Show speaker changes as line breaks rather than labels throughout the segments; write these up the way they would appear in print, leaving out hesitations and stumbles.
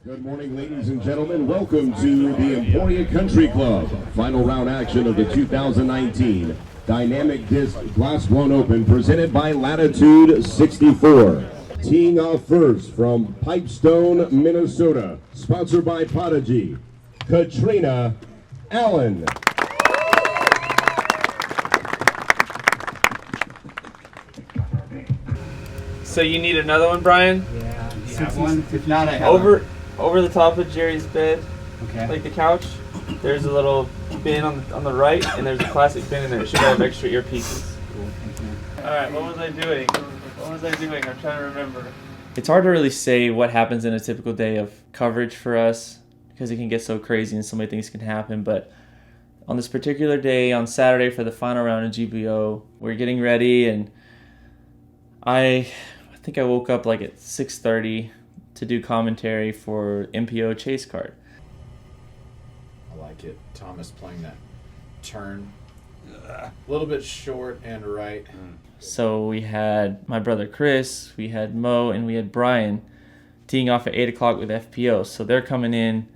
Good morning, ladies and gentlemen. Welcome to the Emporia Country Club. Final round action of the 2019 Dynamic Disc Glass Blown Open presented by Latitude 64. Teeing off first from Pipestone, Minnesota. Sponsored by Prodigy, Katrina Allen.
So you need another one, Brian?
Yeah. Do you have one? If not, I have
over the top of Jerry's bed,
okay.
like the couch. There's a little bin on the right, and there's a plastic bin in there. It should have extra earpieces.
Cool. Thank you.
All right, what was I doing? I'm trying to remember. It's hard to really say what happens in a typical day of coverage for us because it can get so crazy and so many things can happen. But on this particular day, on Saturday for the final round of GBO, we're getting ready, and I think I woke up like at 6:30 to do commentary for MPO Chase Card.
I like it. Thomas playing that turn. A little bit short and right.
So we had my brother Chris, we had Mo, and we had Brian teeing off at 8 o'clock with FPO. So they're coming in,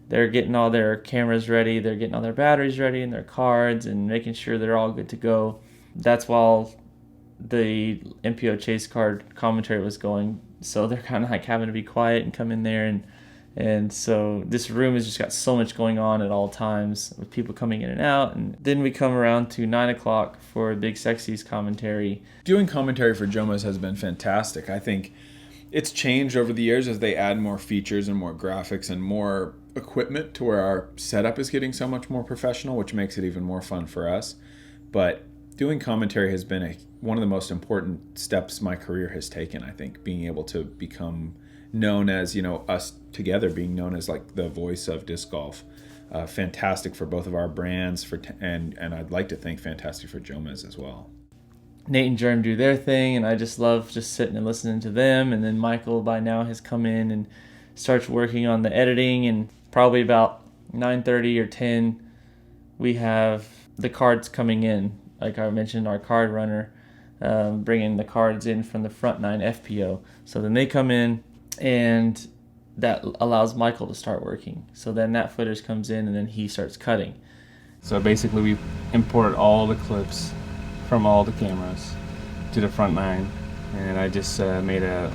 they're getting all their cameras ready, they're getting all their batteries ready and their cards and making sure they're all good to go. That's while the MPO Chase Card commentary was going. So they're kind of like having to be quiet and come in there. And so this room has just got so much going on at all times with people coming in and out. And then we come around to 9 o'clock for BigSexy's commentary.
Doing commentary for Jomez has been fantastic. I think it's changed over the years as they add more features and more graphics and more equipment to where our setup is getting so much more professional, which makes it even more fun for us. But doing commentary has been one of the most important steps my career has taken, I think, being able to become known as, us together being known as like the voice of disc golf. Fantastic for both of our brands, and I'd like to think fantastic for Jomez as well.
Nate and Jerm do their thing, and I just love just sitting and listening to them. And then Michael by now has come in and starts working on the editing, and probably about 9:30 or 10, we have the cards coming in. Like I mentioned, our card runner bringing the cards in from the front nine FPO. So then they come in, and that allows Michael to start working. So then that footage comes in, and then he starts cutting.
So basically we imported all the clips from all the cameras to the front nine, and I just made a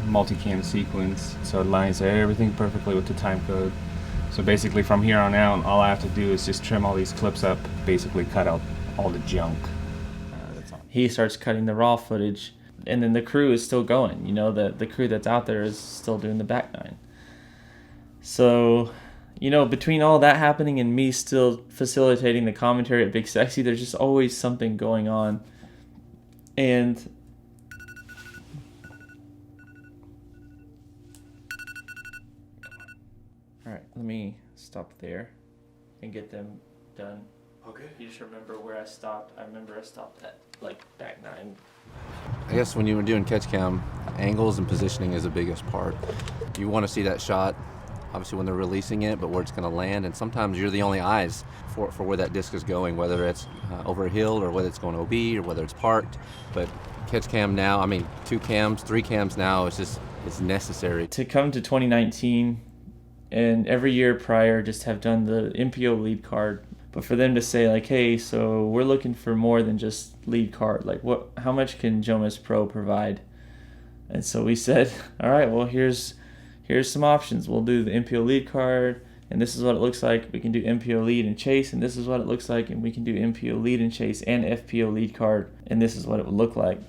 multicam sequence so it lines everything perfectly with the time code. So basically from here on out, all I have to do is just trim all these clips up, basically cut out all the junk. That's all.
He starts cutting the raw footage, and then the crew is still going. The crew that's out there is still doing the back nine. So, between all that happening and me still facilitating the commentary at BigSexy, there's just always something going on. And all right, let me stop there and get them done.
Okay.
You just remember where I stopped. I remember I stopped at like back nine.
I guess when you were doing catch cam, angles and positioning is the biggest part. You want to see that shot, obviously when they're releasing it, but where it's going to land, and sometimes you're the only eyes for where that disc is going, whether it's over a hill or whether it's going OB or whether it's parked. But catch cam now, 2 cams, 3 cams now, it's necessary.
To come to 2019 and every year prior just have done the MPO lead card, but for them to say like, hey, so we're looking for more than just lead card, like how much can JomezPro provide? And so we said, all right, well here's some options. We'll do the MPO lead card, and this is what it looks like. We can do MPO lead and chase, and this is what it looks like, and we can do MPO lead and chase and FPO lead card, and this is what it would look like.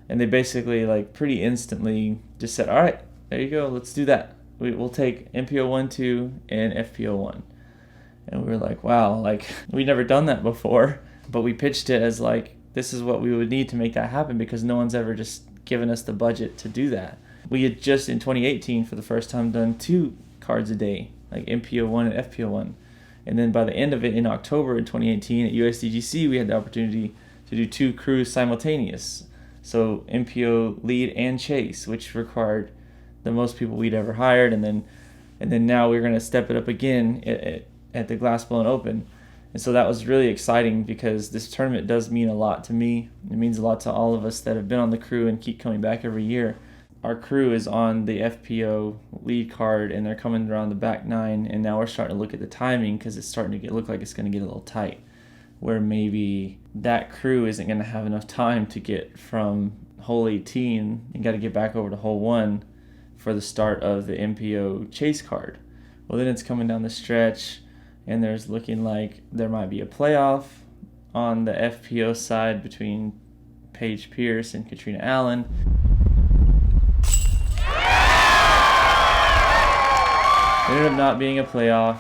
And they basically like pretty instantly just said, all right, there you go, let's do that. We'll take MPO 1, 2, and FPO 1. And we were like, wow, like we'd never done that before, but we pitched it as like, this is what we would need to make that happen because no one's ever just given us the budget to do that. We had just in 2018 for the first time done 2 cards a day, like MPO 1 and FPO 1. And then by the end of it in October in 2018 at USDGC, we had the opportunity to do 2 crews simultaneous. So MPO lead and chase, which required the most people we'd ever hired. And then now we're going to step it up again at the Glass Blown Open. And so that was really exciting because this tournament does mean a lot to me. It means a lot to all of us that have been on the crew and keep coming back every year. our crew is on the FPO lead card, and they're coming around the back 9, and now we're starting to look at the timing because it's starting to look like it's going to get a little tight, where maybe that crew isn't going to have enough time to get from hole 18 and got to get back over to hole 1 for the start of the MPO chase card. Well, then it's coming down the stretch, and there's looking like there might be a playoff on the FPO side between Paige Pierce and Katrina Allen. It ended up not being a playoff.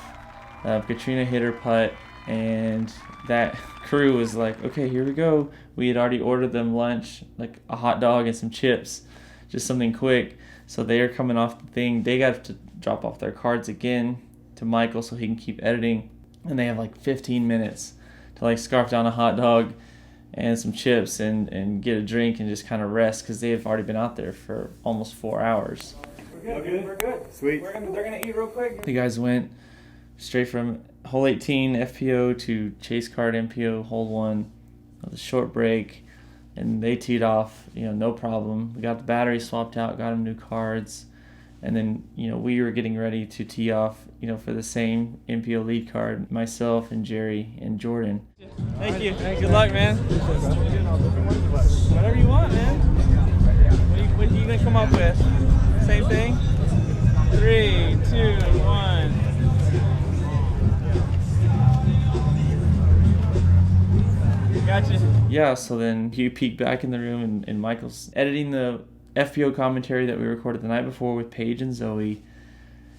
Katrina hit her putt, and that crew was like, okay, here we go. We had already ordered them lunch, like a hot dog and some chips, just something quick. So they are coming off the thing. They got to drop off their cards again to Michael so he can keep editing. And they have like 15 minutes to like scarf down a hot dog and some chips and get a drink and just kind of rest because they've already been out there for almost 4 hours.
We're good. Sweet. They're gonna eat real quick.
The guys went straight from hole 18 FPO to chase card MPO hole 1 with a short break, and they teed off, no problem. We got the battery swapped out, got them new cards, and then we were getting ready to tee off for the same MPO lead card, myself and Jerry and Jordan.
Thank you. Good luck, man. Whatever you want, man. What are you gonna come up with? Same thing? 3, 2, 1. Gotcha.
Yeah, so then you peek back in the room, and Michael's editing the FPO commentary that we recorded the night before with Paige and Zoe,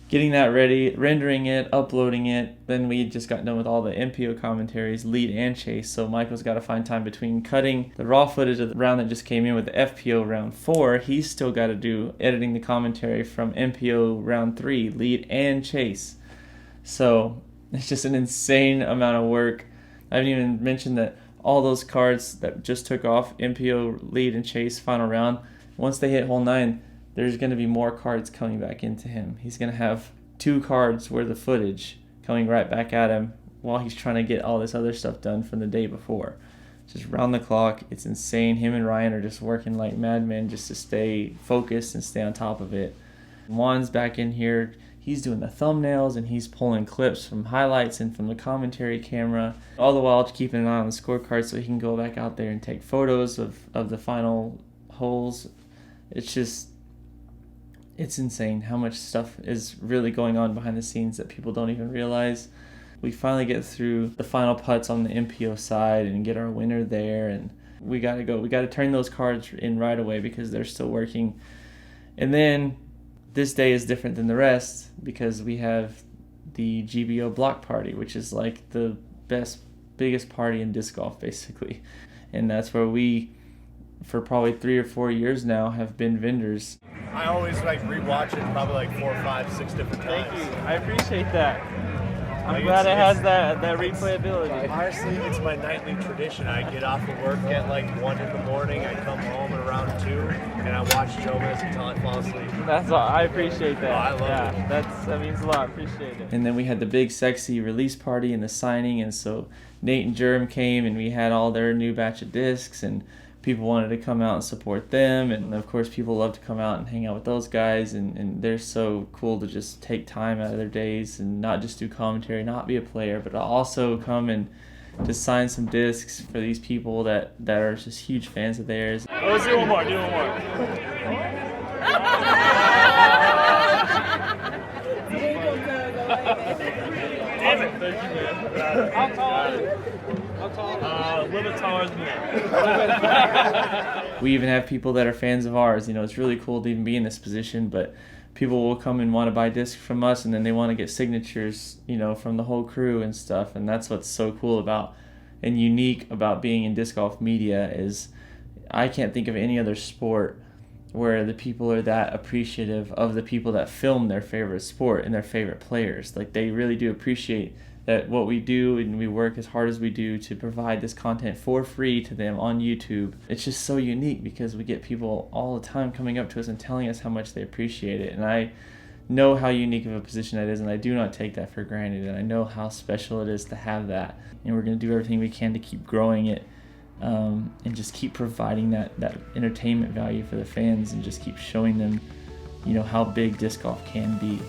getting that ready, rendering it, uploading it. Then we just got done with all the MPO commentaries, lead and chase, so Michael's got to find time between cutting the raw footage of the round that just came in with the FPO round 4. He's still got to do editing the commentary from MPO round 3, lead and chase. So it's just an insane amount of work. I haven't even mentioned that all those cards that just took off MPO lead and chase final round, once they hit hole 9, there's going to be more cards coming back into him. He's going to have 2 cards worth of footage coming right back at him while he's trying to get all this other stuff done from the day before. Just round the clock. It's insane. Him and Ryan are just working like madmen just to stay focused and stay on top of it. Juan's back in here. He's doing the thumbnails and he's pulling clips from highlights and from the commentary camera, all the while keeping an eye on the scorecard so he can go back out there and take photos of the final holes. It's insane how much stuff is really going on behind the scenes that people don't even realize. We finally get through the final putts on the MPO side and get our winner there, and we got to turn those cards in right away because they're still working. And then this day is different than the rest because we have the GBO block party, which is like the biggest party in disc golf basically. And that's where we, for probably 3 or 4 years now, have been vendors.
I always rewatch it probably 4, 5, 6 different times.
Thank you. I appreciate that. I'm glad it has that replayability.
Honestly, it's my nightly tradition. I get off of work at 1 in the morning. I come home at around 2, and I watch Jomez until I fall asleep.
That's all. I appreciate that.
Oh, I love it.
That means a lot. Appreciate it.
And then we had the BigSexy release party and the signing, and so Nate and Jerem came, and we had all their new batch of discs, and people wanted to come out and support them, and of course people love to come out and hang out with those guys, and they're so cool to just take time out of their days and not just do commentary, not be a player, but also come and to sign some discs for these people that are just huge fans of theirs.
Oh, let's do one more. Damn it. How tall are you? A little bit taller than you.
We even have people that are fans of ours. It's really cool to even be in this position, but people will come and want to buy discs from us, and then they want to get signatures, from the whole crew and stuff. And that's what's so cool about and unique about being in disc golf media is I can't think of any other sport where the people are that appreciative of the people that film their favorite sport and their favorite players. They really do appreciate that what we do, and we work as hard as we do to provide this content for free to them on YouTube. It's just so unique because we get people all the time coming up to us and telling us how much they appreciate it. And I know how unique of a position that is, and I do not take that for granted. And I know how special it is to have that. And we're going to do everything we can to keep growing it and just keep providing that entertainment value for the fans, and just keep showing them, you know, how big disc golf can be.